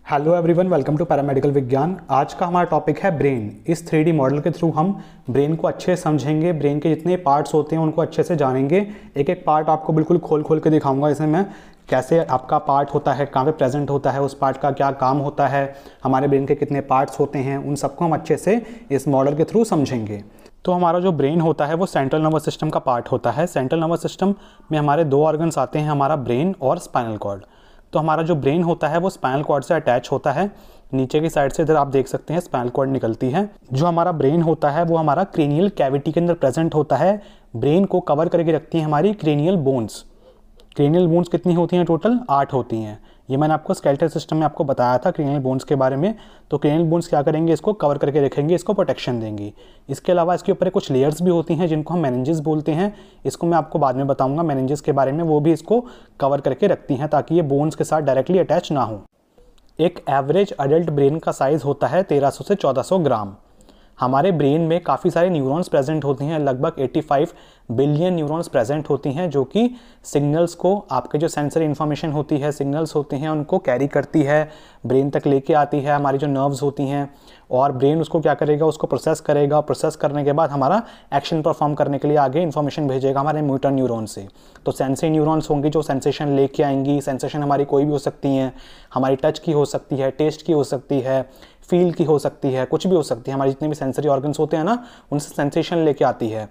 Hello everyone, welcome to paramedical विज्ञान। आज का हमारा टॉपिक है ब्रेन। इस 3D मॉडल के थ्रू हम ब्रेन को अच्छे से समझेंगे, ब्रेन के जितने पार्ट्स होते हैं उनको अच्छे से जानेंगे। एक एक पार्ट आपको बिल्कुल खोल खोल के दिखाऊंगा इसमें मैं कैसे आपका पार्ट होता है, कहाँ पे प्रेजेंट होता है, उस पार्ट का क्या काम होता है, हमारे ब्रेन के कितने पार्ट्स होते हैं, उन सबको हम अच्छे से इस मॉडल के थ्रू समझेंगे। तो हमारा जो ब्रेन होता है वो सेंट्रल नर्वस सिस्टम का पार्ट होता है। सेंट्रल नर्वस सिस्टम में हमारे दो ऑर्गन्स आते हैं, हमारा ब्रेन और स्पाइनल कॉर्ड। तो हमारा जो ब्रेन होता है वो स्पाइनल कॉर्ड से अटैच होता है। नीचे की साइड से इधर आप देख सकते हैं स्पाइनल कॉर्ड निकलती है। जो हमारा ब्रेन होता है वो हमारा क्रेनियल कैविटी के अंदर प्रेजेंट होता है। ब्रेन को कवर करके रखती है हमारी क्रेनियल बोन्स। क्रेनियल बोन्स कितनी होती हैं? टोटल 8 होती हैं। ये मैंने आपको स्केलेटल सिस्टम में आपको बताया था क्रेनियल बोन्स के बारे में। तो क्रेनियल बोन्स क्या करेंगे? इसको कवर करके रखेंगे, इसको प्रोटेक्शन देंगी। इसके अलावा इसके ऊपर कुछ लेयर्स भी होती हैं जिनको हम मेनिंजेस बोलते हैं। इसको मैं आपको बाद में बताऊंगा मेनिंजेस के बारे में। वो भी इसको कवर करके रखती हैं ताकि ये बोन्स के साथ डायरेक्टली अटैच ना हो। एक एवरेज अडल्ट ब्रेन का साइज़ होता है 1300 से 1400 ग्राम। हमारे ब्रेन में काफ़ी सारे न्यूरॉन्स प्रेजेंट होती हैं, लगभग 85 बिलियन न्यूरॉन्स प्रेजेंट होती हैं जो कि सिग्नल्स को, आपके जो सेंसरी इन्फॉर्मेशन होती है, सिग्नल्स होते हैं उनको कैरी करती है, ब्रेन तक लेके आती है। हमारी जो नर्व्स होती हैं और ब्रेन उसको क्या करेगा? उसको प्रोसेस करेगा। प्रोसेस करने के बाद हमारा एक्शन परफॉर्म करने के लिए आगे इन्फॉर्मेशन भेजेगा हमारे मोटर न्यूरॉन से। तो सेंसरी न्यूरॉन्स होंगी जो सेंसेशन लेके आएंगी। सेंसेशन हमारी कोई भी हो सकती हैं, हमारी टच की हो सकती है, टेस्ट की हो सकती है, फील की हो सकती है, कुछ भी हो सकती है। हमारे जितने भी सेंसरी ऑर्गन्स होते हैं ना, उनसे सेंसेशन लेके आती है,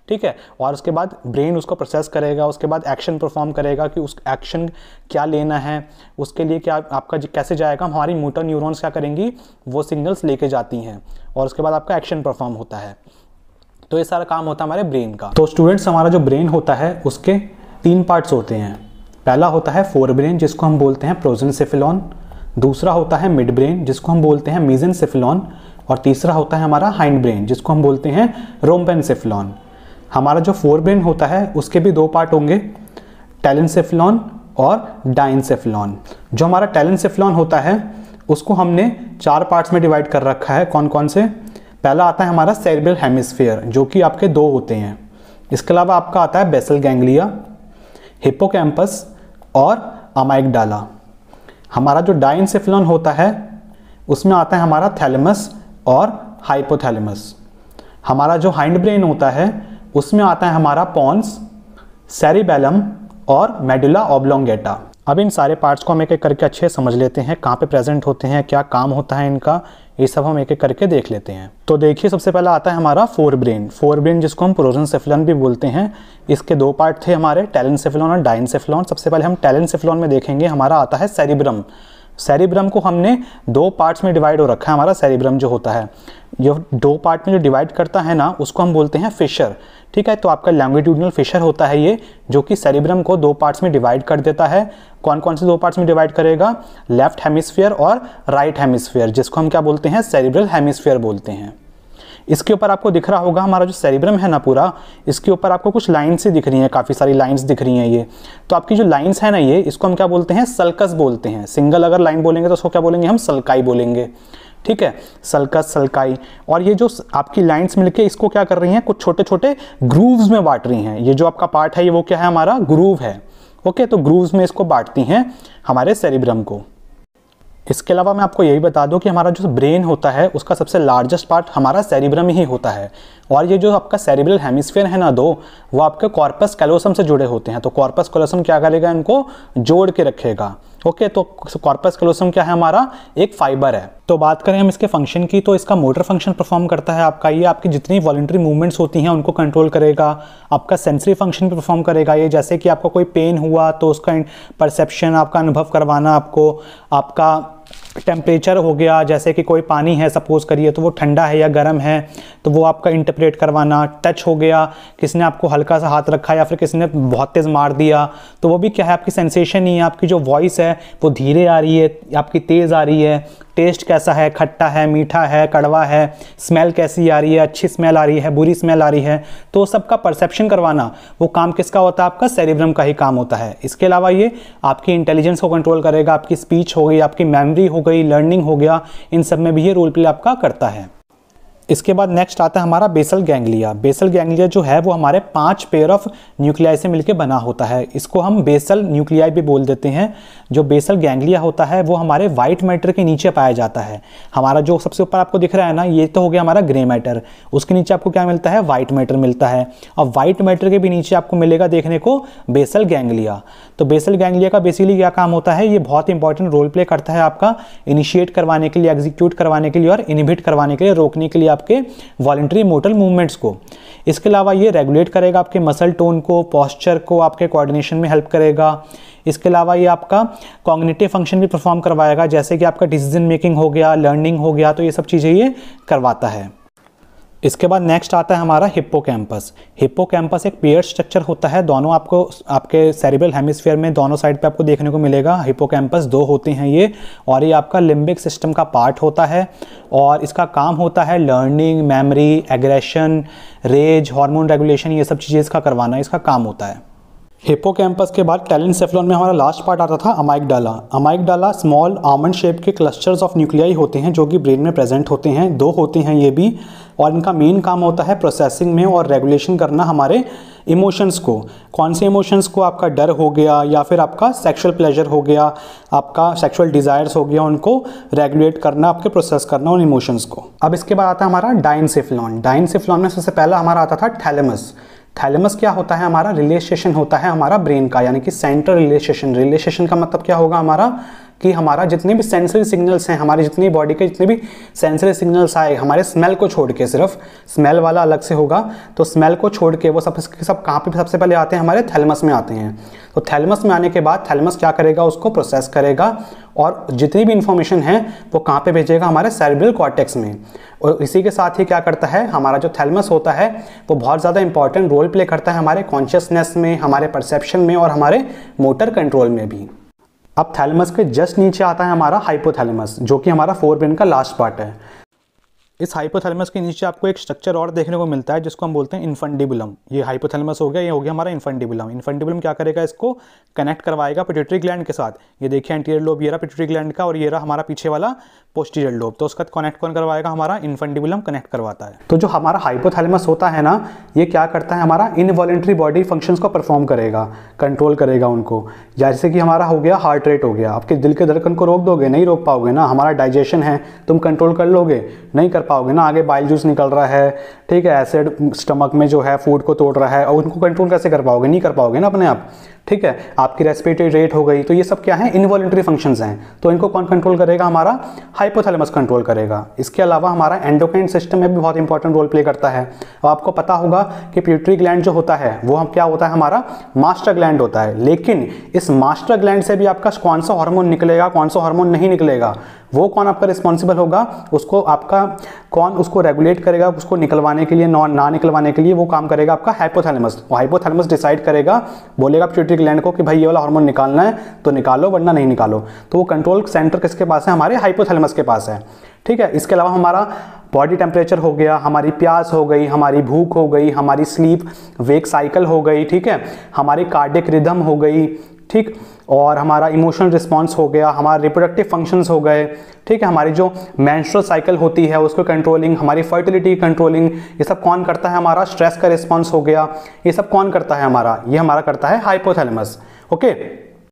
ठीक है। और उसके बाद ब्रेन उसको प्रोसेस करेगा, उसके बाद एक्शन परफॉर्म करेगा कि उस एक्शन क्या लेना है, उसके लिए क्या आपका कैसे जाएगा। हमारी मोटर न्यूरॉन्स क्या करेंगी? वो सिग्नल्स लेके जाती हैं और उसके बाद आपका एक्शन परफॉर्म होता है। तो ये सारा काम होता है हमारे ब्रेन का। तो स्टूडेंट्स, हमारा जो ब्रेन होता है उसके 3 पार्ट्स होते हैं। पहला होता है फोर ब्रेन जिसको हम बोलते हैं प्रोजेंसेफेलॉन। दूसरा होता है मिड ब्रेन जिसको हम बोलते हैं मेसेंसेफेलॉन। और तीसरा होता है हमारा हाइंड ब्रेन जिसको हम बोलते हैं रोम्बेनसेफेलॉन। हमारा जो फोर ब्रेन होता है उसके भी 2 पार्ट होंगे, टेलेनसेफेलॉन और डाइनसेफेलॉन। जो हमारा टेलेनसेफेलॉन होता है उसको हमने 4 पार्ट्स में डिवाइड कर रखा है। कौन कौन से? पहला आता है हमारा सेरेब्रल हेमिस्फीयर जो कि आपके 2 होते हैं। इसके अलावा आपका आता है बेसल गैंग्लिया, हिप्पोकैम्पस और अमाइगडाला। हमारा जो डाइनसेफेलॉन होता है उसमें आता है हमारा थैलेमस और हाइपोथैलेमस। हमारा जो हाइंड ब्रेन होता है उसमें आता है हमारा पॉन्स, सेरिबेलम और मेडुला ऑब्लोंगेटा। अब इन सारे पार्ट्स को हम एक एक करके अच्छे से समझ लेते हैं, कहाँ पे प्रेजेंट होते हैं, क्या काम होता है इनका, ये सब हम एक एक करके देख लेते हैं। तो देखिए, सबसे पहला आता है हमारा फोर ब्रेन। फोर ब्रेन जिसको हम प्रोजेंसेफेलॉन भी बोलते हैं। इसके 2 पार्ट थे हमारे, टेलेनसेफेलॉन और डाइनसेफेलॉन। सबसे पहले हम टेलेनसेफेलॉन में देखेंगे। हमारा आता है सेरिब्रम। सेरिब्रम को हमने 2 पार्ट्स में डिवाइड हो रखा है। हमारा सेरिब्रम जो होता है, जो 2 पार्ट में जो डिवाइड करता है ना, उसको हम बोलते हैं फिशर, ठीक है। तो आपका लॉन्गिट्यूडिनल फिशर होता है ये, जो कि सेरिब्रम को 2 पार्ट्स में डिवाइड कर देता है। कौन कौन से 2 पार्ट्स में डिवाइड करेगा? लेफ्ट हेमिस्फीयर और राइट हेमिस्फीयर, जिसको हम क्या बोलते हैं? सेरिब्रल हेमिस्फीयर बोलते हैं। इसके ऊपर आपको दिख रहा होगा हमारा जो सेरिब्रम है ना पूरा, इसके ऊपर आपको कुछ लाइन्स ही दिख रही हैं, काफ़ी सारी लाइन्स दिख रही हैं ये। तो आपकी जो लाइन्स है ना, ये इसको हम क्या बोलते हैं? सल्कस बोलते हैं। सिंगल अगर लाइन बोलेंगे तो उसको क्या बोलेंगे? हम सल्काई बोलेंगे, ठीक है। Sulcus, sulci. और ये जो आपकी लाइन्स मिलके इसको क्या कर रही हैं? कुछ छोटे छोटे ग्रूव्स में बांट रही हैं। ये जो आपका पार्ट है ये वो क्या है? हमारा ग्रूव है, ओके। तो ग्रूव्स में इसको बांटती हैं हमारे सेरिब्रम को। इसके अलावा मैं आपको यही बता दूं कि हमारा जो ब्रेन होता है उसका सबसे लार्जेस्ट पार्ट हमारा सेरिब्रम ही होता है। और ये जो आपका सेरिब्रल हेमिस्फीयर है ना 2, वो आपके कॉर्पस कैलोसम से जुड़े होते हैं। तो कॉर्पस कैलोसम क्या करेगा? इनको जोड़ के रखेगा, ओके। तो कॉर्पस कैलोसम क्या है? हमारा एक फाइबर है। तो बात करें हम इसके फंक्शन की, तो इसका मोटर फंक्शन परफॉर्म करता है आपका ये, आपकी जितनी वॉलंटरी मूवमेंट्स होती हैं उनको कंट्रोल करेगा। आपका सेंसरी फंक्शन भी परफॉर्म करेगा ये, जैसे कि आपको कोई पेन हुआ तो उसका परसेप्शन, आपका अनुभव करवाना आपको। आपका टेम्परेचर हो गया, जैसे कि कोई पानी है सपोज करिए तो वो ठंडा है या गर्म है, तो वो आपका इंटरप्रेट करवाना। टच हो गया, किसी ने आपको हल्का सा हाथ रखा या फिर किसी ने बहुत तेज़ मार दिया, तो वो भी क्या है? आपकी सेंसेशन ही है। आपकी जो वॉइस है वो धीरे आ रही है, आपकी तेज़ आ रही है। टेस्ट कैसा है? खट्टा है, मीठा है, कड़वा है। स्मेल कैसी आ रही है? अच्छी स्मेल आ रही है, बुरी स्मेल आ रही है। तो सबका परसेप्शन करवाना वो काम किसका होता है? आपका सेरिब्रम का ही काम होता है। इसके अलावा ये आपकी इंटेलिजेंस को कंट्रोल करेगा। आपकी स्पीच हो गई, आपकी मेमोरी हो गई, लर्निंग हो गया, इन सब में भी ये रोल प्ले आपका करता है। इसके बाद नेक्स्ट आता है हमारा बेसल गैंग्लिया। बेसल गैंग्लिया जो है वो हमारे 5 पेयर ऑफ न्यूक्लियाई से मिलकर बना होता है। इसको हम बेसल न्यूक्लियाई भी बोल देते हैं। जो बेसल गैंग्लिया होता है वो हमारे वाइट मैटर के नीचे पाया जाता है। हमारा जो सबसे ऊपर आपको दिख रहा है ना, ये तो हो गया हमारा ग्रे मैटर, उसके नीचे आपको क्या मिलता है, वाइट मैटर मिलता है। और वाइट मैटर के भी नीचे आपको मिलेगा देखने को बेसल गैंग्लिया। तो बेसल गैंग्लिया का बेसिकली क्या काम होता है, ये बहुत इंपॉर्टेंट रोल प्ले करता है आपका इनिशिएट करवाने के लिए, एग्जीक्यूट करवाने के लिए और इनहिबिट करवाने के लिए, रोकने के लिए आपके वॉलंटरी मोटर मूवमेंट्स को। इसके अलावा ये रेगुलेट करेगा आपके मसल टोन को, पोस्चर को, आपके कोऑर्डिनेशन में हेल्प करेगा। इसके अलावा ये आपका कॉग्निटिव फंक्शन भी परफॉर्म करवाएगा, जैसे कि आपका डिसीजन मेकिंग हो गया, लर्निंग हो गया, तो ये सब चीज़ें ये करवाता है। इसके बाद नेक्स्ट आता है हमारा हिप्पोकैम्पस। हिप्पोकैम्पस एक पेयर स्ट्रक्चर होता है, दोनों आपको आपके सेरिब्रल हेमिस्फीयर में दोनों साइड पे आपको देखने को मिलेगा। हिप्पोकैम्पस 2 होते हैं ये, और ये आपका लिम्बिक सिस्टम का पार्ट होता है और इसका काम होता है learning, memory, aggression, rage, hormone regulation, ये सब चीज़ें इसका करवाना, इसका काम होता है। हिप्पोकैम्पस के बाद टेलेनसेफेलॉन में हमारा लास्ट पार्ट आता था अमाइगडाला। अमाइगडाला स्मॉल आमंड शेप के क्लस्टर्स ऑफ न्यूक्लियाई होते हैं जो कि ब्रेन में प्रेजेंट होते हैं, 2 होते हैं ये भी, और इनका मेन काम होता है प्रोसेसिंग में और रेगुलेशन करना हमारे इमोशंस को। कौन से इमोशंस को, आपका डर हो गया या फिर आपका सेक्सुअल प्लेजर हो गया, आपका सेक्सुअल डिज़ायर्स हो गया, उनको रेगुलेट करना, आपके प्रोसेस करना उन इमोशंस को। अब इसके बाद आता है हमारा डायनसेफेलॉन। डायनसेफेलॉन में सबसे पहला हमारा आता था थैलेमस। थैलेमस क्या होता है, हमारा रिलेशेशन होता है हमारा ब्रेन का, यानी कि सेंट्रल रिलेशेशन। रिलेशेशन का मतलब क्या होगा हमारा, कि हमारा जितने भी सेंसरी सिग्नल्स हैं, हमारी जितनी बॉडी के जितने भी सेंसरी सिग्नल्स आए, हमारे स्मेल को छोड़ के, सिर्फ स्मेल वाला अलग से होगा, तो स्मेल को छोड़ के वो सब कहाँ पे सबसे पहले आते हैं, हमारे थैलेमस में आते हैं। तो थैलेमस में आने के बाद थैलेमस क्या करेगा, उसको प्रोसेस करेगा और जितनी भी इंफॉर्मेशन है वो कहाँ पे भेजेगा, हमारे सेरेब्रल कॉर्टेक्स में। और इसी के साथ ही क्या करता है, हमारा जो थैलेमस होता है वो बहुत ज़्यादा इंपॉर्टेंट रोल प्ले करता है हमारे कॉन्शियसनेस में, हमारे परसेप्शन में और हमारे मोटर कंट्रोल में भी। अब थैलेमस के जस्ट नीचे आता है हमारा हाइपोथैलेमस, जो कि हमारा फोरब्रेन का लास्ट पार्ट है। इस हाइपोथैलेमस के नीचे आपको एक स्ट्रक्चर और देखने को मिलता है जिसको हम बोलते हैं इन्फंडिबुलम। ये हाइपोथैलेमस हो गया, ये हो गया हमारा इन्फंडिबुलम। इन्फंडिबुलम क्या करेगा, इसको कनेक्ट करवाएगा पिट्यूटरी ग्लैंड के साथ। ये देखिए एंटीरियर लोब, ये रहा पिट्यूटरी ग्लैंड का, और ये रहा हमारा पीछे वाला पोस्टीरियर लोब। तो उसका कनेक्ट कौन करवाएगा, हमारा इन्फंडिबुलम कनेक्ट करवाता है। तो जो हमारा हाइपोथैलेमस होता है ना, ये क्या करता है, हमारा इनवॉलंटरी बॉडी फंक्शंस को परफॉर्म करेगा, कंट्रोल करेगा उनको। जैसे कि हमारा हो गया हार्ट रेट हो गया, आपके दिल के धड़कन को रोक दोगे, नहीं रोक पाओगे ना। हमारा डाइजेशन है, तुम कंट्रोल कर लोगे, नहीं कर पाओगे ना। आगे बाइल जूस निकल रहा है, ठीक है, एसिड स्टमक में जो है फूड को तोड़ रहा है, और उनको कंट्रोल कैसे कर पाओगे, नहीं कर पाओगे ना अपने आप, ठीक है। आपकी रेस्पिरेटरी रेट हो गई, तो ये सब क्या है, इनवॉलंटरी फंक्शंस हैं। तो इनको कौन कंट्रोल करेगा, हमारा हाइपोथैलेमस कंट्रोल करेगा। इसके अलावा हमारा एंडोक्राइन सिस्टम में भी बहुत इंपॉर्टेंट रोल प्ले करता है। अब आपको पता होगा कि पिट्यूटरी ग्लैंड जो होता है वो हम क्या होता है, हमारा मास्टर ग्लैंड होता है। लेकिन इस मास्टर ग्लैंड से भी आपका कौन सा हार्मोन निकलेगा, कौन सा हार्मोन नहीं निकलेगा, वो कौन आपका रिस्पॉन्सिबल होगा, उसको आपका कौन उसको रेगुलेट करेगा, उसको निकलवाने के लिए, ना निकलवाने के लिए वो काम करेगा आपका हाइपोथैलेमस। हाइपोथैलेमस डिसाइड करेगा, बोलेगा पिट्यूटरी ग्लैंड को कि भाई ये वाला हार्मोन निकालना है तो निकालो, वरना नहीं निकालो। तो वो कंट्रोल सेंटर किसके पास है, हमारे हाइपोथैलेमस के पास है, ठीक है। इसके अलावा हमारा बॉडी टेम्परेचर हो गया, हमारी प्यास हो गई, हमारी भूख हो गई, हमारी स्लीप वेक साइकिल हो गई, ठीक है, हमारी कार्डियक रिदम हो गई, ठीक, और हमारा इमोशनल रिस्पांस हो गया, हमारे रिप्रोडक्टिव फंक्शंस हो गए, ठीक है, हमारी जो मेंस्ट्रुअल साइकिल होती है उसको कंट्रोलिंग, हमारी फर्टिलिटी कंट्रोलिंग, ये सब कौन करता है, हमारा स्ट्रेस का रिस्पांस हो गया, ये सब कौन करता है, हमारा ये हमारा करता है हाइपोथैलेमस। ओके,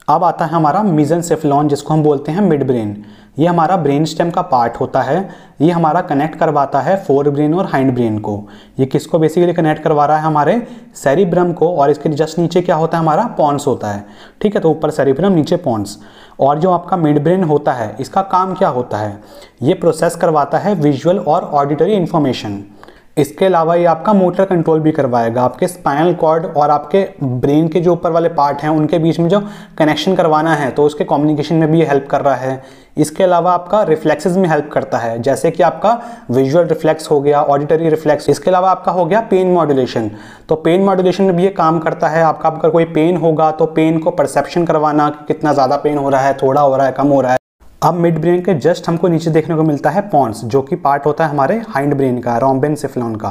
अब आता है हमारा मेसेंसेफेलॉन, जिसको हम बोलते हैं मिड ब्रेन। ये हमारा ब्रेन स्टेम का पार्ट होता है। ये हमारा कनेक्ट करवाता है फोर ब्रेन और हाइंड ब्रेन को। ये किसको बेसिकली कनेक्ट करवा रहा है, हमारे सेरिब्रम को, और इसके जस्ट नीचे क्या होता है, हमारा पॉन्स होता है, ठीक है। तो ऊपर सेरिब्रम, नीचे पॉन्स। और जो आपका मिड ब्रेन होता है, इसका काम क्या होता है, ये प्रोसेस करवाता है विजुअल और ऑडिटरी इंफॉर्मेशन। इसके अलावा ये आपका मोटर कंट्रोल भी करवाएगा, आपके स्पाइनल कॉर्ड और आपके ब्रेन के जो ऊपर वाले पार्ट हैं उनके बीच में जो कनेक्शन करवाना है, तो उसके कम्युनिकेशन में भी ये हेल्प कर रहा है। इसके अलावा आपका रिफ्लेक्सेस में हेल्प करता है, जैसे कि आपका विजुअल रिफ्लेक्स हो गया, ऑडिटरी रिफ्लेक्स। इसके अलावा आपका हो गया पेन मॉड्यूलेशन। तो पेन मॉड्यूलेशन में भी ये काम करता है। आपका अगर कोई पेन होगा तो पेन को परसेप्शन करवाना कि कितना ज़्यादा पेन हो रहा है, थोड़ा हो रहा है, कम हो रहा है। अब मिड ब्रेन के जस्ट हमको नीचे देखने को मिलता है पॉन्स, जो कि पार्ट होता है हमारे हाइंड ब्रेन का, रोम्बेनसेफेलॉन का,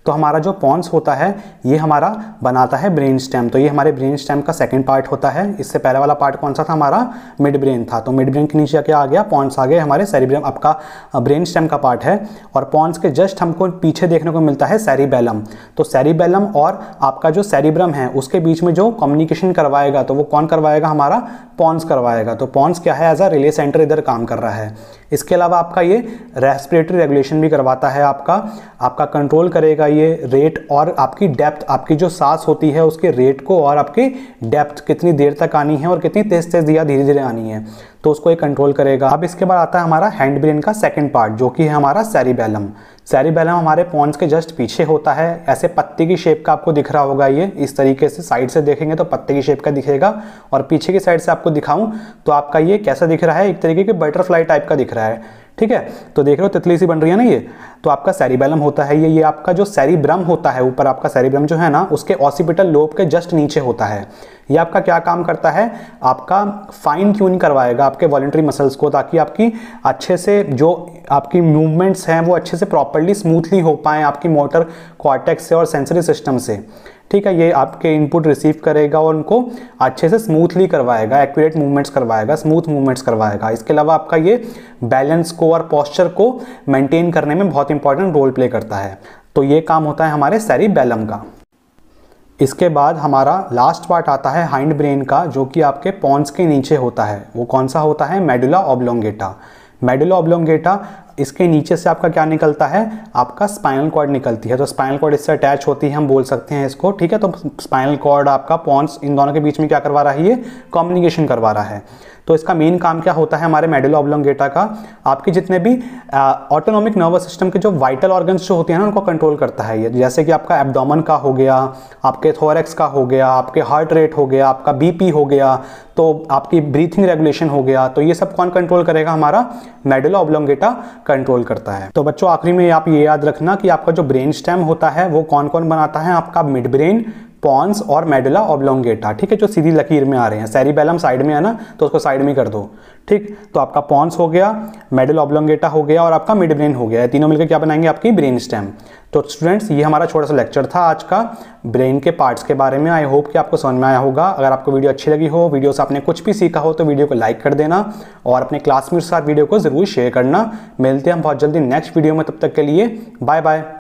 तो हमारा जो पॉन्स होता है ये हमारा बनाता है ब्रेन स्टेम। तो ये हमारे ब्रेन स्टेम का सेकंड पार्ट होता है। इससे पहले वाला पार्ट कौन सा था, हमारा मिड ब्रेन था। तो मिड ब्रेन के नीचे क्या आ गया, पॉन्स आ गए, हमारे सेरिब्रम आपका ब्रेन स्टेम का पार्ट है। और पॉन्स के जस्ट हमको पीछे देखने को मिलता है सेरिबेलम। तो सेरिबेलम और आपका जो सेरिब्रम है उसके बीच में जो कम्युनिकेशन करवाएगा तो वो कौन करवाएगा, हमारा पॉन्स करवाएगा। तो पॉन्स क्या है, एज अ रिले सेंटर इधर काम कर रहा है। इसके अलावा आपका ये रेस्पिरेटरी रेगुलेशन भी करवाता है, आपका कंट्रोल करेगा ये रेट और आपकी डेप्थ, आपकी जो सांस होती है उसके रेट को और आपकी डेप्थ कितनी देर तक आनी है और कितनी तेज तेज या धीरे धीरे आनी है, तो उसको ये कंट्रोल करेगा। अब इसके बाद आता है हमारा हैंड ब्रेन का सेकंड पार्ट जो कि है हमारा सेरिबेलम। सेरिबेलम हमारे पॉन्स के जस्ट पीछे होता है, ऐसे पत्ते की शेप का आपको दिख रहा होगा। ये इस तरीके से साइड से देखेंगे तो पत्ते की शेप का दिखेगा, और पीछे की साइड से आपको दिखाऊं तो आपका ये कैसा दिख रहा है, एक तरीके के बटरफ्लाई टाइप का दिख रहा है। ठीक है, तो देख रहे हो तितली सी बन रही है ना ये, तो आपका सेरिबेलम होता है ये आपका जो सेरिब्रम होता है, ऊपर आपका सेरिब्रम जो है ना उसके ऑसिपिटल लोब के जस्ट नीचे होता है। ये आपका क्या काम करता है, आपका फाइन ट्यून करवाएगा आपके वॉलंटरी मसल्स को, ताकि आपकी अच्छे से जो आपकी मूवमेंट्स हैं वो अच्छे से प्रॉपर्ली स्मूथली हो पाएँ आपकी मोटर कॉर्टेक्स से और सेंसरी सिस्टम से। ठीक है, ये आपके इनपुट रिसीव करेगा और उनको अच्छे से स्मूथली करवाएगा, एक्यूरेट मूवमेंट्स करवाएगा, स्मूथ मूवमेंट्स करवाएगा। इसके अलावा आपका ये बैलेंस को और पोस्चर को मेंटेन करने में बहुत इंपॉर्टेंट रोल प्ले करता है। तो ये काम होता है हमारे सेरिबेलम का। इसके बाद हमारा लास्ट पार्ट आता है हाइंड ब्रेन का, जो कि आपके पॉन्स के नीचे होता है। वो कौन सा होता है, मेडुला ऑब्लोंगेटा। मेडुला ऑब्लोंगेटा, इसके नीचे से आपका क्या निकलता है, आपका स्पाइनल कॉर्ड निकलती है। तो स्पाइनल कॉर्ड इससे अटैच होती है, हम बोल सकते हैं इसको। ठीक है, तो स्पाइनल कॉर्ड आपका पॉन्स, इन दोनों के बीच में क्या करवा रहा है, ये कम्युनिकेशन करवा रहा है। तो इसका मेन काम क्या होता है हमारे मेडुला ऑब्लोंगेटा का, आपके जितने भी ऑटोनॉमिक नर्वस सिस्टम के जो वाइटल ऑर्गन्स जो होते हैं ना उनको कंट्रोल करता है ये। जैसे कि आपका एब्डोमेन का हो गया, आपके थोरैक्स का हो गया, आपके हार्ट रेट हो गया, आपका बीपी हो गया, तो आपकी ब्रीथिंग रेगुलेशन हो गया। तो ये सब कौन कंट्रोल करेगा, हमारा मेडुला ऑब्लोंगेटा कंट्रोल करता है। तो बच्चों आखिरी में आप ये याद रखना कि आपका जो ब्रेन स्टेम होता है वो कौन कौन बनाता है, आपका मिड ब्रेन, पॉन्स और मेडुला ऑब्लोंगेटा। ठीक है, जो सीधी लकीर में आ रहे हैं। सेरिबेलम साइड में है ना, तो उसको साइड में कर दो। ठीक, तो आपका पॉन्स हो गया, मेडुला ऑब्लोंगेटा हो गया और आपका मिड ब्रेन हो गया। तीनों मिलकर क्या बनाएंगे, आपकी ब्रेन स्टेम। तो स्टूडेंट्स ये हमारा छोटा सा लेक्चर था आज का ब्रेन के पार्ट्स के बारे में। आई होप कि आपको समझ में आया होगा। अगर आपको वीडियो अच्छी लगी हो, वीडियो से आपने कुछ भी सीखा हो, तो वीडियो को लाइक कर देना और अपने क्लासमेट्स के साथ वीडियो को जरूर शेयर करना। मिलते हैं हम बहुत जल्दी नेक्स्ट वीडियो में, तब तक के लिए बाय बाय।